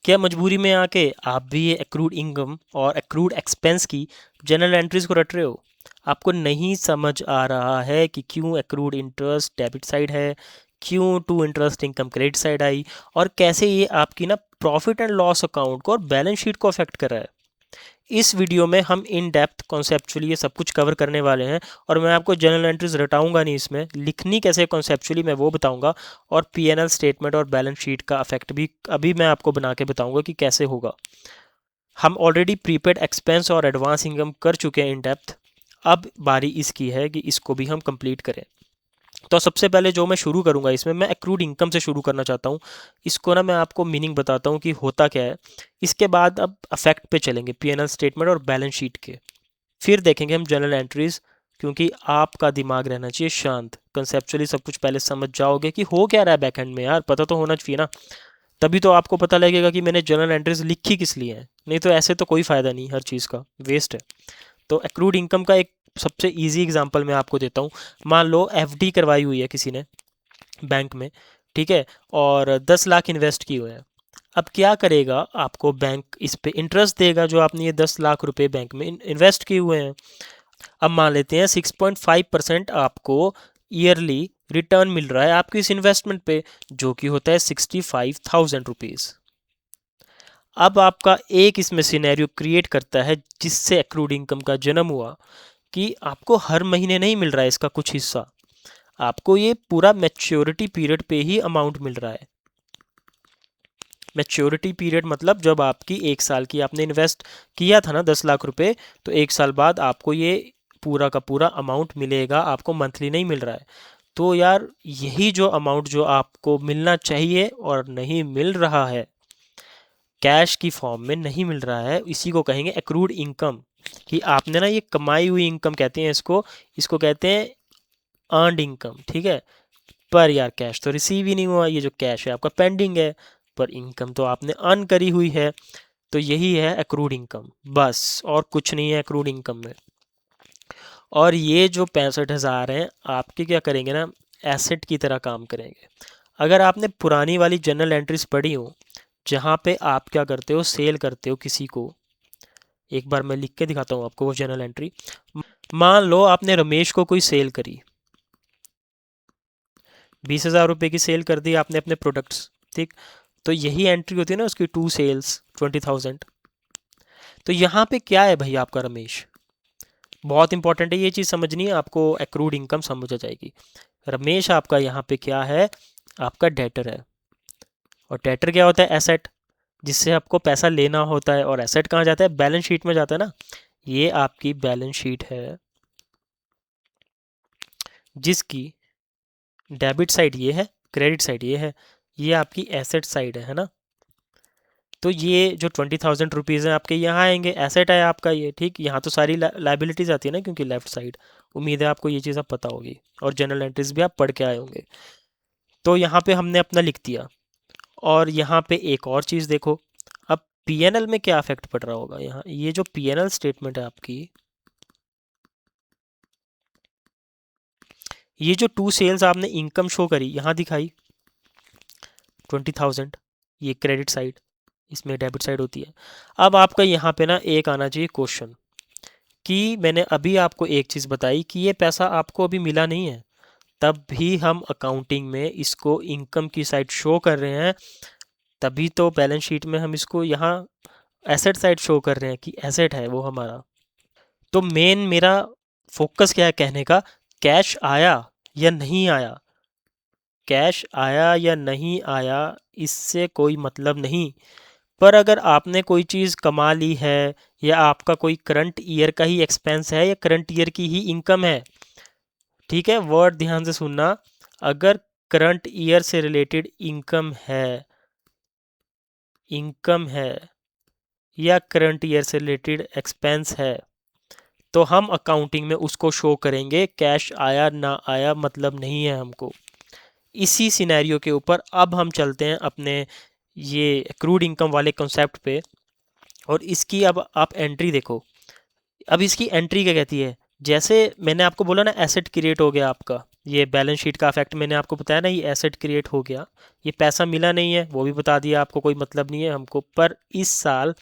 क्या मजबूरी में आके आप भी ये एक्रूड इनकम और एक्रूड एक्सपेंस की जनरल एंट्रीज को रट रहे हो? आपको नहीं समझ आ रहा है कि क्यों एक्रूड इंटरेस्ट डेबिट साइड है, क्यों to interest income credit side आई, और कैसे ये आपकी ना प्रॉफिट एंड लॉस अकाउंट को और बैलेंस शीट को अफेक्ट कर रहा है। इस वीडियो में हम इन डेप्थ कॉन्सेप्चुअली ये सब कुछ कवर करने वाले हैं। और मैं आपको जनरल एंट्रीज रटाऊंगा नहीं, इसमें लिखनी कैसे कॉन्सेप्चुअली मैं वो बताऊंगा, और पीएनएल स्टेटमेंट और बैलेंस शीट का इफेक्ट भी अभी मैं आपको बना के बताऊंगा कि कैसे होगा। हम ऑलरेडी प्रीपेड एक्सपेंस और एडवांस इनकम कर चुके हैं इन डेप्थ। अब बारी इसकी है कि इसको भी हम कंप्लीट करें। तो सबसे पहले जो मैं शुरू करूंगा, इसमें मैं एक्रूड इनकम से शुरू करना चाहता हूँ। इसको ना मैं आपको मीनिंग बताता हूँ कि होता क्या है। इसके बाद अब अफेक्ट पे चलेंगे, पीएनएल स्टेटमेंट और बैलेंस शीट के। फिर देखेंगे हम जनरल एंट्रीज, क्योंकि आपका दिमाग रहना चाहिए शांत। कंसेप्चुअली सब कुछ पहले समझ जाओगे कि हो क्या रहा है बैक एंड में, यार पता तो होना चाहिए ना। तभी तो आपको पता लगेगा कि मैंने जनरल एंट्रीज लिखी किस लिए हैं। नहीं तो ऐसे तो कोई फ़ायदा नहीं, हर चीज़ का वेस्ट है। तो एक्रूड इनकम का एक सबसे इजी एग्जांपल मैं आपको देता हूँ। मान लो एफडी करवाई हुई है किसी ने बैंक में, ठीक है, और 10 लाख इन्वेस्ट किए हुए हैं। अब क्या करेगा, आपको बैंक इस पे इंटरेस्ट देगा जो आपने ये 10 लाख रुपए बैंक में इन्वेस्ट किए हुए हैं। अब मान लेते हैं 6.5% आपको ईयरली रिटर्न मिल रहा है आपकी इस इन्वेस्टमेंट पे, जो कि होता है 65,000 रुपीज़। अब आपका एक इसमें सिनेरियो क्रिएट करता है जिससे एक्रूड इनकम का जन्म हुआ, कि आपको हर महीने नहीं मिल रहा है इसका कुछ हिस्सा, आपको ये पूरा मैच्योरिटी पीरियड पे ही अमाउंट मिल रहा है। मैच्योरिटी पीरियड मतलब जब आपकी 1 साल की आपने इन्वेस्ट किया था ना 10 लाख रुपए, तो 1 साल बाद आपको ये पूरा का पूरा अमाउंट मिलेगा, आपको मंथली नहीं मिल रहा है। तो यार यही जो अमाउंट जो आपको मिलना चाहिए और नहीं मिल रहा है, कैश की फॉर्म में नहीं मिल रहा है, इसी को कहेंगे एक्रूड इनकम। कि आपने ना ये कमाई हुई इनकम कहते हैं इसको, इसको कहते हैं अर्नड इनकम, ठीक है। पर यार कैश तो रिसीव ही नहीं हुआ, ये जो कैश है आपका पेंडिंग है, पर इनकम तो आपने अर्न करी हुई है। तो यही है एक्रूड इनकम, बस और कुछ नहीं है एक्रूड इनकम में। और ये जो 65,000 हैं आपके क्या करेंगे ना, एसेट की तरह काम करेंगे। अगर आपने पुरानी वाली जर्नल एंट्रीज पढ़ी हो, जहाँ पे आप क्या करते हो, सेल करते हो किसी को, एक बार मैं लिख के दिखाता हूँ आपको वो जर्नल एंट्री। मान लो आपने रमेश को कोई सेल करी, 20,000 रुपये की सेल कर दी आपने अपने प्रोडक्ट्स, ठीक। तो यही एंट्री होती है ना उसकी, 2 सेल्स 20,000। तो यहाँ पे क्या है भाई आपका रमेश, बहुत इंपॉर्टेंट है ये चीज़ समझनी है आपको, एक्रूड इनकम समझ आ जाएगी। रमेश आपका यहाँ पे क्या है, आपका डेटर है। और डेटर क्या होता है, एसेट, जिससे आपको पैसा लेना होता है। और एसेट कहाँ जाता है, बैलेंस शीट में जाता है ना। ये आपकी बैलेंस शीट है जिसकी डेबिट साइड ये है, क्रेडिट साइड ये है, ये आपकी एसेट साइड है ना। तो ये जो 20,000 रुपीज़ हैं आपके यहाँ आएंगे, एसेट है आपका ये, ठीक। यहाँ तो सारी लाइबिलिटीज़ आती है ना, क्योंकि लेफ्ट साइड। उम्मीद है आपको ये चीज़ अब पता होगी, और जनरल एंट्रीज भी आप पढ़ के आए होंगे। तो यहाँ पे हमने अपना लिख दिया। और यहाँ पे एक और चीज़ देखो, अब पीएनएल में क्या इफेक्ट पड़ रहा होगा। यहाँ ये जो पीएनएल स्टेटमेंट है आपकी, ये जो 2 सेल्स आपने इनकम शो करी यहाँ दिखाई 20,000, ये क्रेडिट साइड, इसमें डेबिट साइड होती है। अब आपका यहाँ पे ना एक आना चाहिए क्वेश्चन, कि मैंने अभी आपको एक चीज़ बताई कि ये पैसा आपको अभी मिला नहीं है, तब भी हम अकाउंटिंग में इसको इनकम की साइड शो कर रहे हैं। तभी तो बैलेंस शीट में हम इसको यहाँ एसेट साइड शो कर रहे हैं कि एसेट है वो हमारा। तो मेन मेरा फोकस क्या है कहने का, कैश आया या नहीं आया, कैश आया या नहीं आया इससे कोई मतलब नहीं। पर अगर आपने कोई चीज़ कमा ली है, या आपका कोई करंट ईयर का ही एक्सपेंस है, या करंट ईयर की ही इनकम है, ठीक है, वर्ड ध्यान से सुनना। अगर करंट ईयर से रिलेटेड इनकम है या करंट ईयर से रिलेटेड एक्सपेंस है, तो हम अकाउंटिंग में उसको शो करेंगे। कैश आया ना आया मतलब नहीं है हमको। इसी सिनेरियो के ऊपर अब हम चलते हैं अपने ये एक्रूड इनकम वाले कॉन्सेप्ट पे। और इसकी अब आप एंट्री देखो। अब इसकी एंट्री क्या कहती है, जैसे मैंने आपको बोला ना एसेट क्रिएट हो गया आपका, ये बैलेंस शीट का इफेक्ट मैंने आपको बताया ना, ये एसेट क्रिएट हो गया, ये पैसा मिला नहीं है वो भी बता दिया आपको, कोई मतलब नहीं है हमको। पर इस साल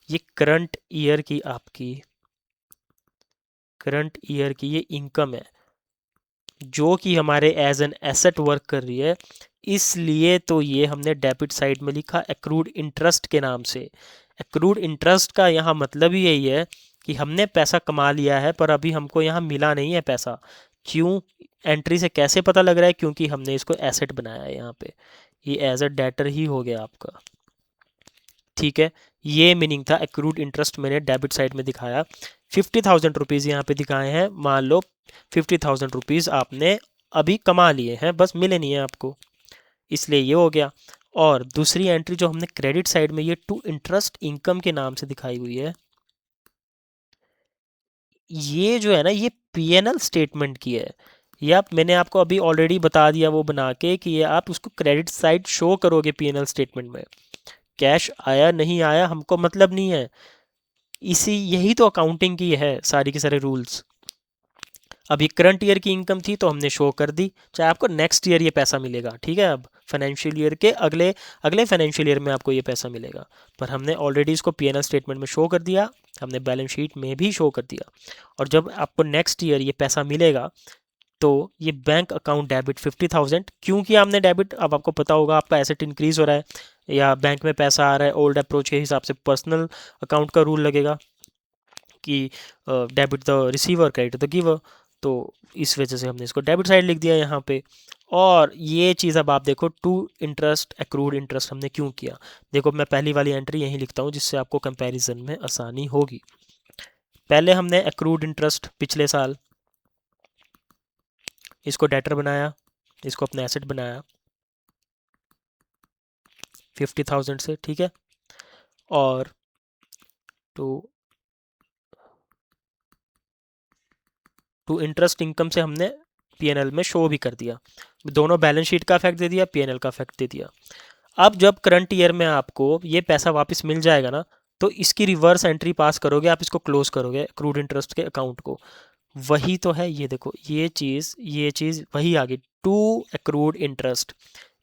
ये करंट ईयर की ये इनकम है जो कि हमारे एज एन एसेट वर्क कर रही है, इसलिए तो ये हमने डेबिट साइड में लिखा एक्रूड इंटरेस्ट के नाम से। एक्रूड इंटरेस्ट का यहाँ मतलब ही यही है कि हमने पैसा कमा लिया है पर अभी हमको यहाँ मिला नहीं है पैसा। क्यों? एंट्री से कैसे पता लग रहा है? क्योंकि हमने इसको एसेट बनाया है यहाँ पे, ये एज अ डेटर ही हो गया आपका। ठीक है, ये मीनिंग था एक्रूड इंटरेस्ट मैंने डेबिट साइड में दिखाया। 50,000 रुपीज़ यहाँ पे दिखाए हैं, मान लो 50,000 रुपीज़ आपने अभी कमा लिए हैं, बस मिले नहीं है आपको, इसलिए ये हो गया। और दूसरी एंट्री जो हमने क्रेडिट साइड में ये टू इंटरेस्ट इनकम के नाम से दिखाई हुई है, ये जो है ना ये पीएनएल स्टेटमेंट की है। ये आप, मैंने आपको अभी ऑलरेडी बता दिया वो बना के कि ये आप उसको क्रेडिट साइड शो करोगे पीएनएल स्टेटमेंट में। कैश आया नहीं आया हमको मतलब नहीं है, इसी यही तो अकाउंटिंग की है सारी के सारे रूल्स। अब ये करंट ईयर की इनकम थी तो हमने शो कर दी, चाहे आपको नेक्स्ट ईयर ये पैसा मिलेगा, ठीक है, अब फाइनेंशियल ईयर के अगले अगले फाइनेंशियल ईयर में आपको ये पैसा मिलेगा। पर हमने ऑलरेडी इसको पीएनएल स्टेटमेंट में शो कर दिया, हमने बैलेंस शीट में भी शो कर दिया। और जब आपको नेक्स्ट ईयर ये पैसा मिलेगा तो ये बैंक अकाउंट डेबिट 50,000 क्यों किया हमने डेबिट? अब आपको पता होगा आपका एसेट इंक्रीज हो रहा है या बैंक में पैसा आ रहा है, ओल्ड अप्रोच के हिसाब से पर्सनल अकाउंट का रूल लगेगा कि debit the receiver credit the giver, तो इस वजह से हमने इसको डेबिट साइड लिख दिया यहाँ पे। और ये चीज़ अब आप देखो, टू इंटरेस्ट एक्रूड इंटरेस्ट हमने क्यों किया। देखो मैं पहली वाली एंट्री यहीं लिखता हूँ जिससे आपको कंपैरिजन में आसानी होगी। पहले हमने एक्रूड इंटरेस्ट पिछले साल, इसको डेटर बनाया, इसको अपना एसेट बनाया 50,000 से, ठीक है। और टू टू इंटरेस्ट इनकम से हमने पीएनएल में शो भी कर दिया, दोनों बैलेंस शीट का इफेक्ट दे दिया, पीएनएल का इफेक्ट दे दिया। अब जब करंट ईयर में आपको ये पैसा वापस मिल जाएगा ना, तो इसकी रिवर्स एंट्री पास करोगे, आप इसको क्लोज करोगे एक्रूड इंटरेस्ट के अकाउंट को। वही तो है, ये देखो ये चीज़ वही आ गई, टू एक्रूड इंटरेस्ट,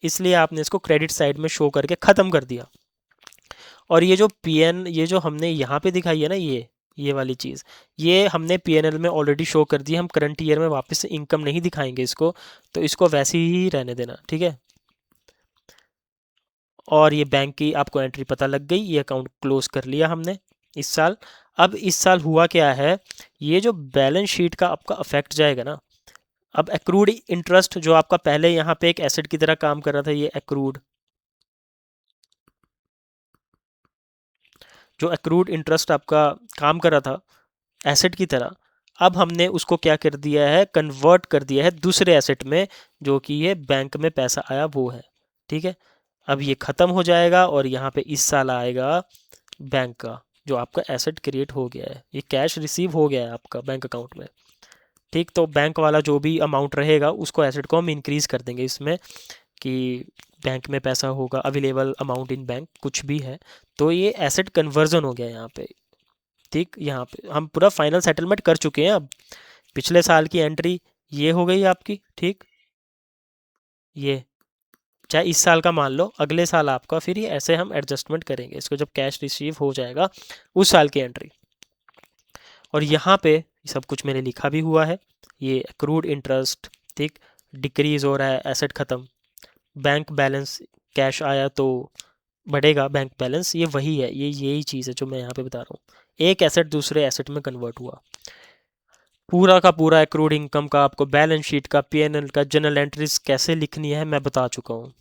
इसलिए आपने इसको क्रेडिट साइड में शो करके ख़त्म कर दिया। और ये जो पीएन, ये जो हमने यहाँ पे दिखाई है ना, ये वाली चीज़, ये हमने पीएनएल में ऑलरेडी शो कर दी, हम करंट ईयर में वापस से इनकम नहीं दिखाएंगे इसको, तो इसको वैसे ही रहने देना, ठीक है। और ये बैंक की आपको एंट्री पता लग गई, ये अकाउंट क्लोज कर लिया हमने इस साल। अब इस साल हुआ क्या है, ये जो बैलेंस शीट का आपका अफेक्ट जाएगा ना, अब एक्रूड इंटरेस्ट जो आपका पहले यहाँ पे एक एसेट की तरह काम कर रहा था, ये एक्रूड, जो एक्रूड इंटरेस्ट आपका काम कर रहा था एसेट की तरह, अब हमने उसको क्या कर दिया है, कन्वर्ट कर दिया है दूसरे एसेट में, जो कि ये बैंक में पैसा आया वो है, ठीक है। अब ये ख़त्म हो जाएगा और यहाँ पे इस साल आएगा बैंक का जो आपका एसेट क्रिएट हो गया है, ये कैश रिसीव हो गया है आपका बैंक अकाउंट में, ठीक। तो बैंक वाला जो भी अमाउंट रहेगा उसको एसेट को हम इंक्रीज़ कर देंगे इसमें, कि बैंक में पैसा होगा, अवेलेबल अमाउंट इन बैंक कुछ भी है, तो ये एसेट कन्वर्जन हो गया यहाँ पे, ठीक। यहाँ पे हम पूरा फाइनल सेटलमेंट कर चुके हैं। अब पिछले साल की एंट्री ये हो गई आपकी, ठीक। ये चाहे इस साल का मान लो, अगले साल आपका, फिर ये ऐसे हम एडजस्टमेंट करेंगे इसको जब कैश रिसीव हो जाएगा उस साल की एंट्री। और यहाँ पे सब कुछ मैंने लिखा भी हुआ है, ये एक्रूड इंटरेस्ट, ठीक, डिक्रीज हो रहा है, एसेट ख़त्म, बैंक बैलेंस, कैश आया तो बढ़ेगा बैंक बैलेंस, ये वही है, ये यही चीज़ है जो मैं यहाँ पे बता रहा हूँ, एक एसेट दूसरे एसेट में कन्वर्ट हुआ। पूरा का पूरा एक्रूड इनकम का आपको बैलेंस शीट का, पीएनएल का, जनरल एंट्रीज कैसे लिखनी है मैं बता चुका हूँ।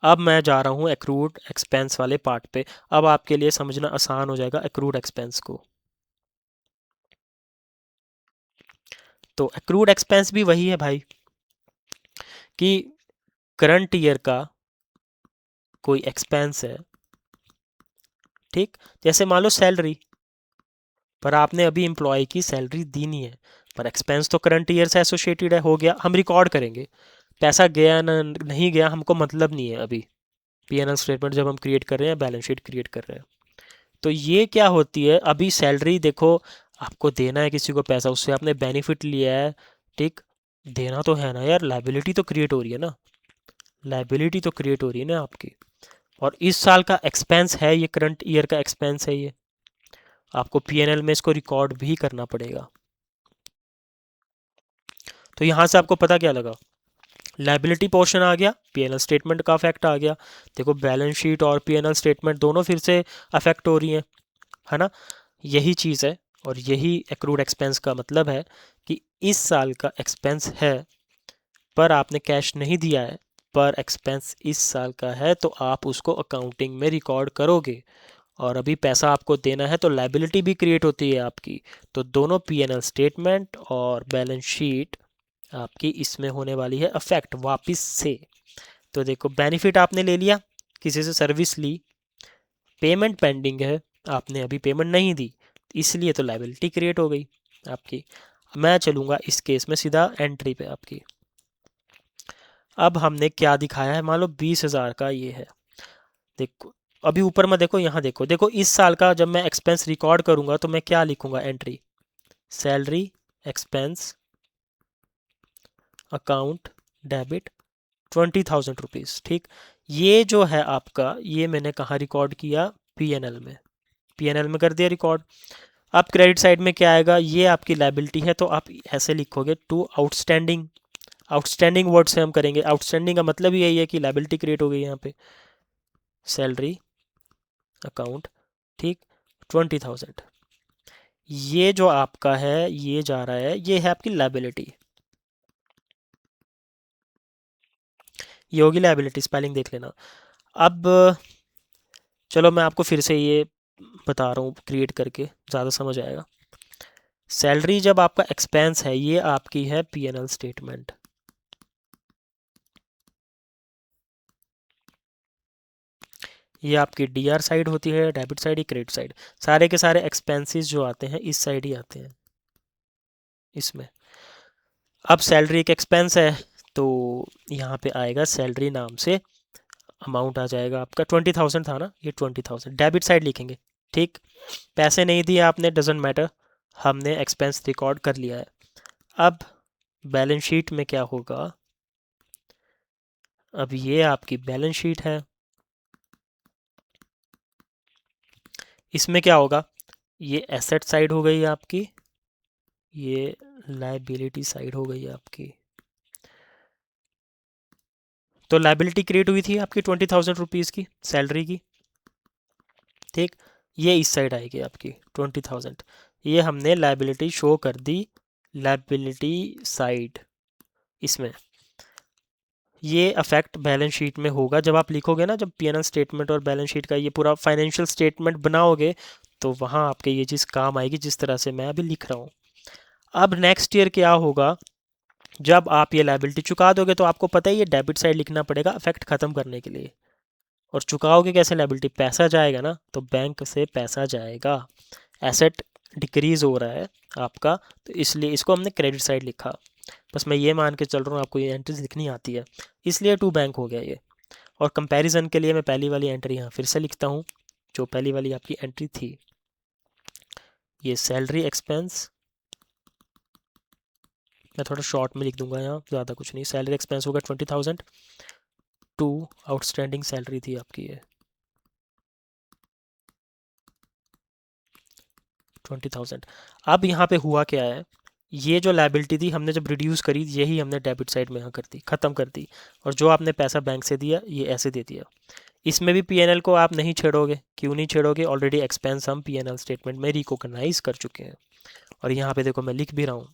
अब मैं जा रहा हूँ एक्रूड एक्सपेंस वाले पार्ट पे, अब आपके लिए समझना आसान हो जाएगा एक्रूड एक्सपेंस को। तो एक्रूड एक्सपेंस भी वही है भाई, कि करंट ईयर का कोई एक्सपेंस है, ठीक, जैसे मान लो सैलरी, पर आपने अभी एम्प्लॉय की सैलरी दी नहीं है, पर एक्सपेंस तो करंट ईयर से एसोसिएटेड है, हो गया, हम रिकॉर्ड करेंगे, पैसा गया ना नहीं गया हमको मतलब नहीं है अभी, पीएनएल स्टेटमेंट जब हम क्रिएट कर रहे हैं, बैलेंस शीट क्रिएट कर रहे हैं। तो ये क्या होती है, अभी सैलरी देखो, आपको देना है किसी को पैसा, उससे आपने बेनिफिट लिया है, ठीक, देना तो है ना यार, लाइबिलिटी तो क्रिएट हो रही है ना, लाइबिलिटी तो क्रिएट हो रही है ना आपकी। और इस साल का एक्सपेंस है ये, करंट ईयर का एक्सपेंस है ये, आपको पीएनएल में इसको रिकॉर्ड भी करना पड़ेगा। तो यहाँ से आपको पता क्या लगा, लाइबिलिटी पोर्शन आ गया, पीएनएल स्टेटमेंट का अफेक्ट आ गया। देखो बैलेंस शीट और पीएनएल स्टेटमेंट दोनों फिर से अफेक्ट हो रही हैं, है ना। यही चीज़ है, और यही एक्रूड एक्सपेंस का मतलब है कि इस साल का एक्सपेंस है पर आपने कैश नहीं दिया है, पर एक्सपेंस इस साल का है तो आप उसको अकाउंटिंग में रिकॉर्ड करोगे। और अभी पैसा आपको देना है तो लाइबिलिटी भी क्रिएट होती है आपकी। तो दोनों पीएनएल स्टेटमेंट और बैलेंस शीट आपकी इसमें होने वाली है अफेक्ट वापस से। तो देखो बेनिफिट आपने ले लिया, किसी से सर्विस ली, पेमेंट पेंडिंग है, आपने अभी पेमेंट नहीं दी, इसलिए तो लाइबिलिटी क्रिएट हो गई आपकी। मैं चलूँगा इस केस में सीधा एंट्री पे आपकी। अब हमने क्या दिखाया है, मान लो 20,000 का ये है। देखो अभी ऊपर में देखो, यहाँ देखो, देखो इस साल का जब मैं एक्सपेंस रिकॉर्ड करूँगा तो मैं क्या लिखूँगा, entry salary expense account debit 20,000 rupees, ठीक। ये जो है आपका, ये मैंने कहाँ रिकॉर्ड किया, पीएनएल में, पीएनएल में कर दिया रिकॉर्ड। अब क्रेडिट साइड में क्या आएगा, ये आपकी लाइबिलिटी है तो आप ऐसे लिखोगे टू आउटस्टैंडिंग, आउटस्टैंडिंग वर्ड से हम करेंगे, आउटस्टैंडिंग का मतलब यही है कि लाइबिलिटी क्रिएट हो गई यहाँ पे, सैलरी अकाउंट, ठीक, 20,000। ये जो आपका है ये जा रहा है, ये है आपकी लाइबिलिटी, ये होगी लाइबिलिटी, स्पेलिंग देख लेना। अब चलो मैं आपको फिर से ये बता रहा हूँ क्रिएट करके, ज़्यादा समझ आएगा। सैलरी जब आपका एक्सपेंस है, ये आपकी है पीएनएल स्टेटमेंट, ये आपकी डीआर साइड होती है, डेबिट साइड या क्रेडिट साइड, सारे के सारे एक्सपेंसेस जो आते हैं इस साइड ही आते हैं इसमें। अब सैलरी एक एक्सपेंस है तो यहाँ पे आएगा सैलरी नाम से, अमाउंट आ जाएगा आपका 20,000 था ना, ये 20,000 डेबिट साइड लिखेंगे, ठीक। पैसे नहीं दिए आपने, डजेंट मैटर, हमने एक्सपेंस रिकॉर्ड कर लिया है। अब बैलेंस शीट में क्या होगा, अब ये आपकी बैलेंस शीट है, इसमें क्या होगा, ये एसेट साइड हो गई आपकी, ये लाइबिलिटी साइड हो गई आपकी। तो लाइबिलिटी क्रिएट हुई थी आपकी 20,000 रुपीज़ की सैलरी की, ठीक। ये इस साइड आएगी आपकी 20,000, ये हमने लाइबिलिटी शो कर दी, लाइबिलिटी साइड इसमें। ये अफेक्ट बैलेंस शीट में होगा जब आप लिखोगे ना, जब पीएनएल स्टेटमेंट और बैलेंस शीट का ये पूरा फाइनेंशियल स्टेटमेंट बनाओगे तो वहाँ आपके ये चीज़ काम आएगी, जिस तरह से मैं अभी लिख रहा हूँ। अब नेक्स्ट ईयर क्या होगा, जब आप ये लाइबिलिटी चुका दोगे तो आपको पता ही है डेबिट साइड लिखना पड़ेगा अफेक्ट ख़त्म करने के लिए। और चुकाओगे कैसे लाइबिलिटी, पैसा जाएगा ना, तो बैंक से पैसा जाएगा, एसेट डिक्रीज़ हो रहा है आपका, तो इसलिए इसको हमने क्रेडिट साइड लिखा। बस मैं ये मान के चल रहा हूँ आपको ये एंट्रीज लिखनी आती है, इसलिए टू बैंक हो गया ये। और कंपैरिजन के लिए मैं पहली वाली एंट्री यहाँ फिर से लिखता हूँ, जो पहली वाली आपकी एंट्री थी, ये सैलरी एक्सपेंस, मैं थोड़ा शॉर्ट में लिख दूंगा यहाँ, ज़्यादा कुछ नहीं, सैलरी एक्सपेंस होगा 20,000, टू आउटस्टैंडिंग सैलरी थी आपकी ये 20,000। अब यहाँ पे हुआ क्या है, ये जो लाइबिलिटी थी हमने जब रिड्यूस करी, यही हमने डेबिट साइड में यहाँ कर दी, ख़त्म कर दी। और जो आपने पैसा बैंक से दिया ये ऐसे दे दिया। इसमें भी पीएनएल को आप नहीं छेड़ोगे, क्यों नहीं छेड़ोगे, ऑलरेडी एक्सपेंस हम पीएनएल स्टेटमेंट में रिकॉग्नाइज कर चुके हैं। और यहाँ पे देखो मैं लिख भी रहा हूँ।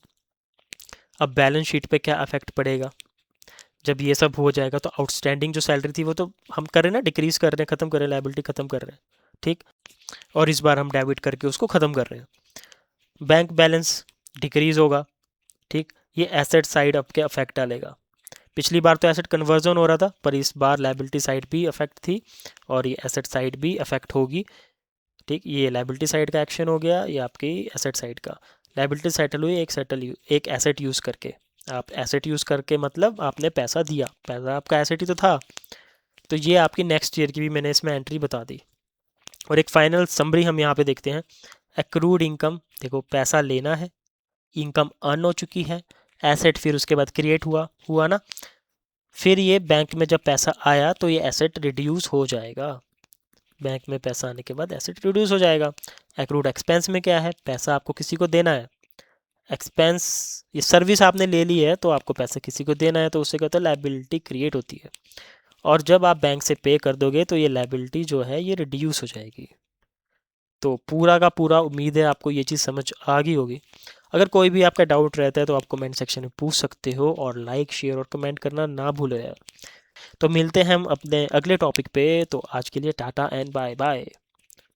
अब बैलेंस शीट पे क्या अफेक्ट पड़ेगा, जब ये सब हो जाएगा तो आउटस्टैंडिंग जो सैलरी थी वो तो हम कर रहे हैं ना, डिक्रीज कर रहे हैं, ख़त्म कर रहे हैं, लाइबिलिटी ख़त्म कर रहे हैं, ठीक। और इस बार हम डेबिट करके उसको ख़त्म कर रहे हैं, बैंक बैलेंस डिक्रीज होगा, ठीक। ये एसेट साइड आपके अफेक्ट डालेगा। पिछली बार तो एसेट कन्वर्जन हो रहा था, पर इस बार लाइबिलिटी साइड भी अफेक्ट थी और ये एसेट साइड भी अफेक्ट होगी, ठीक। ये लाइबिलिटी साइड का एक्शन हो गया, ये आपकी एसेट साइड का। लाइबिलिटी सेटल हुई एक एसेट यूज़ करके, आप एसेट यूज़ करके मतलब आपने पैसा दिया, पैसा आपका एसेट ही तो था। तो ये आपकी नेक्स्ट ईयर की भी मैंने इसमें एंट्री बता दी। और एक फाइनल समरी हम यहाँ पे देखते हैं, एक्रूड इनकम, देखो पैसा लेना है, इनकम अर्न हो चुकी है, एसेट फिर उसके बाद क्रिएट हुआ ना, फिर ये बैंक में जब पैसा आया तो ये एसेट रिड्यूस हो जाएगा। बैंक में पैसा आने के बाद एसेट रिड्यूस हो जाएगा। एक्रूड एक्सपेंस में क्या है, पैसा आपको किसी को देना है, एक्सपेंस ये सर्विस आपने ले ली है तो आपको पैसा किसी को देना है, तो उससे क्या होता है, लायबिलिटी क्रिएट होती है। और जब आप बैंक से पे कर दोगे तो ये लायबिलिटी जो है ये रिड्यूस हो जाएगी। तो पूरा का पूरा उम्मीद है आपको ये चीज़ समझ आ गई होगी। अगर कोई भी आपका डाउट रहता है तो आप कमेंट सेक्शन में पूछ सकते हो, और लाइक शेयर और कमेंट करना ना भूलो यार। तो मिलते हैं हम अपने अगले टॉपिक पे, तो आज के लिए टाटा एंड बाय बाय।